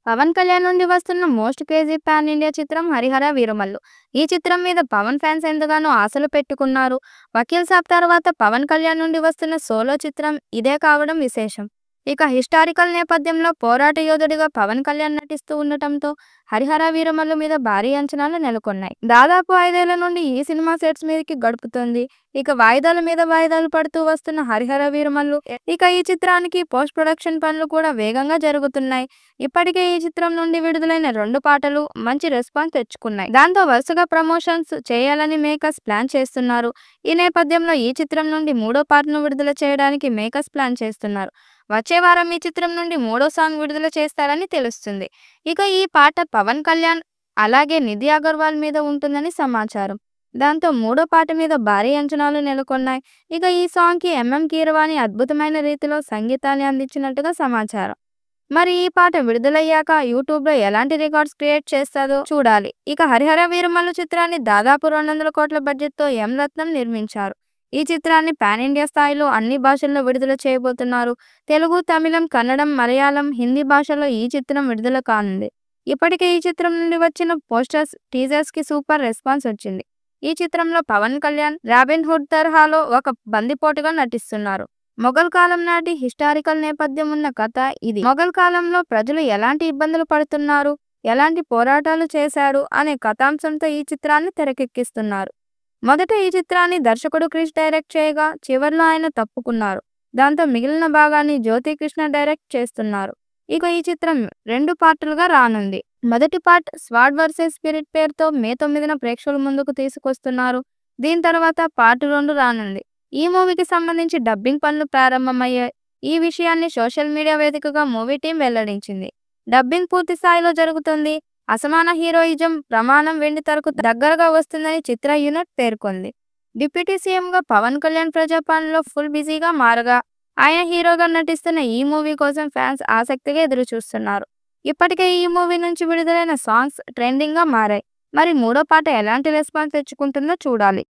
పవన్ కళ్యాణ్ నుండి వస్తున్న most crazy pan India చిత్రం 'హరిహర వీరమల్లు'. ఈ చిత్రం మీద పవన్ ఫ్యాన్స్ ఎంతగానో ఆశలు పెట్టుకున్నారు. 'వకీల్ సాబ్' తర్వాత పవన్ కళ్యాణ్ నుండి వస్తున్న సోలో చిత్రం ఇదే కావడం విశేషం. ఇక హిస్టారికల్ నేపథ్యంలో పోరాట యోధుడిగా పవన్ కళ్యాణ్ నటిస్తూ ఉండటంతో 'హరిహర వీరమల్లు' మీద భారీ అంచనాలు నెలకొన్నాయి. దాదాపు 5 ఏళ్ల నుండి ఈ సినిమా సెట్స్ మీదకి గడుపుతోంది. ఇక వాయిదాల మీద వాయిదాలు పడుతూ వస్తున్న 'హరిహర వీరమల్లు' ఇక ఈ చిత్రానికి పోస్ట్ ప్రొడక్షన్ పనులు కూడా వేగంగా జరుగుతున్నాయి. ఇప్పటికే ఈ చిత్రం నుండి విడుదలైన 2 పాటలు మంచి రెస్పాన్స్ తెచ్చుకున్నాయి. దాంతో వరుసగా ప్రమోషన్స్ చేయాలని మేకర్స్ ప్లాన్ చేస్తున్నారు. ఈ నేపథ్యంలో ఈ చిత్రం నుండి 3వ పార్ట్ను విడుదల చేయడానికి మేకర్స్ ప్లాన్ చేస్తున్నారు. వచ్చే వారం ఈ చిత్రం నుండి 3వ సాంగ్ విడుదల చేస్తారని తెలుస్తుంది. ఇక ఈ పాట పవన్ కళ్యాణ్ అలాగే నిధి అగర్వాల్ మీద ఉంటుందని సమాచారం. దాంతో 3వ పాట మీద భారీ అంచనాలు నెలకొన్నాయి. ఇక ఈ సాంగ్కి కీరవాణి అద్భుతమైన రీతిలో సంగీతాన్ని అందించినట్టుగా సమాచారం. మరి ఈ పాట విడుదలయ్యాక యూట్యూబ్లో ఎలాంటి రికార్డ్స్ క్రియేట్ చేస్తాదో చూడాలి. ఇక 'హరిహర వీరమల్లు' చిత్రాన్ని దాదాపు 200 కోట్ల బడ్జెట్తో రత్నం నిర్మించారు. ఈ చిత్రాన్ని పాన్ ఇండియా స్థాయిలో అన్ని భాషల్లో విడుదల చేయబోతున్నారు. తెలుగు, తమిళం, కన్నడం, మలయాళం, హిందీ భాషల్లో ఈ చిత్రం విడుదల కానుంది. ఇప్పటికే ఈ చిత్రం నుండి వచ్చిన పోస్టర్స్, టీజర్స్కి సూపర్ రెస్పాన్స్ వచ్చింది. ఈ చిత్రంలో పవన్ కళ్యాణ్ రాబిన్ హుడ్ తరహాలో ఒక బందిపోటుగా నటిస్తున్నారు. మొఘల్ కాలం నాటి హిస్టారికల్ నేపథ్యం ఉన్న కథ ఇది. మొఘల్ కాలంలో ప్రజలు ఎలాంటి ఇబ్బందులు పడుతున్నారు, ఎలాంటి పోరాటాలు చేశారు అనే కథాంశంతో ఈ చిత్రాన్ని తెరకెక్కిస్తున్నారు. మొదట ఈ చిత్రాన్ని దర్శకుడు క్రిష్ డైరెక్ట్ చేయగా చివర్లో ఆయన తప్పుకున్నారు. దాంతో మిగిలిన భాగాన్ని జ్యోతి కృష్ణ డైరెక్ట్ చేస్తున్నారు. ఇక ఈ చిత్రం 2 పార్టులుగా రానుంది. మొదటి పార్ట్ స్వాడ్ వర్సెస్ స్పిరిట్ పేరుతో మే 9న ప్రేక్షకుల ముందుకు తీసుకొస్తున్నారు. దీని తర్వాత పార్ట్ 2 రానుంది. ఈ మూవీకి సంబంధించి డబ్బింగ్ పనులు ప్రారంభమయ్యాయి. ఈ విషయాన్ని సోషల్ మీడియా వేదికగా మూవీ టీం వెల్లడించింది. డబ్బింగ్ పూర్తి స్థాయిలో జరుగుతుంది. అసమాన హీరోయిజం ప్రమాణం వెండితెరకు దగ్గరగా వస్తుందని చిత్ర యూనిట్ పేర్కొంది. డిప్యూటీ సీఎంగా పవన్ కళ్యాణ్ ప్రజాపాలనలో ఫుల్ బిజీగా మారగా ఆయన హీరోగా నటిస్తున్న ఈ మూవీ కోసం ఫ్యాన్స్ ఆసక్తిగా ఎదురుచూస్తున్నారు. ఇప్పటికే ఈ మూవీ నుంచి విడుదలైన సాంగ్స్ ట్రెండింగ్గా మారాయి. మరి 3వ పాట ఎలాంటి రెస్పాన్స్ తెచ్చుకుంటుందో చూడాలి.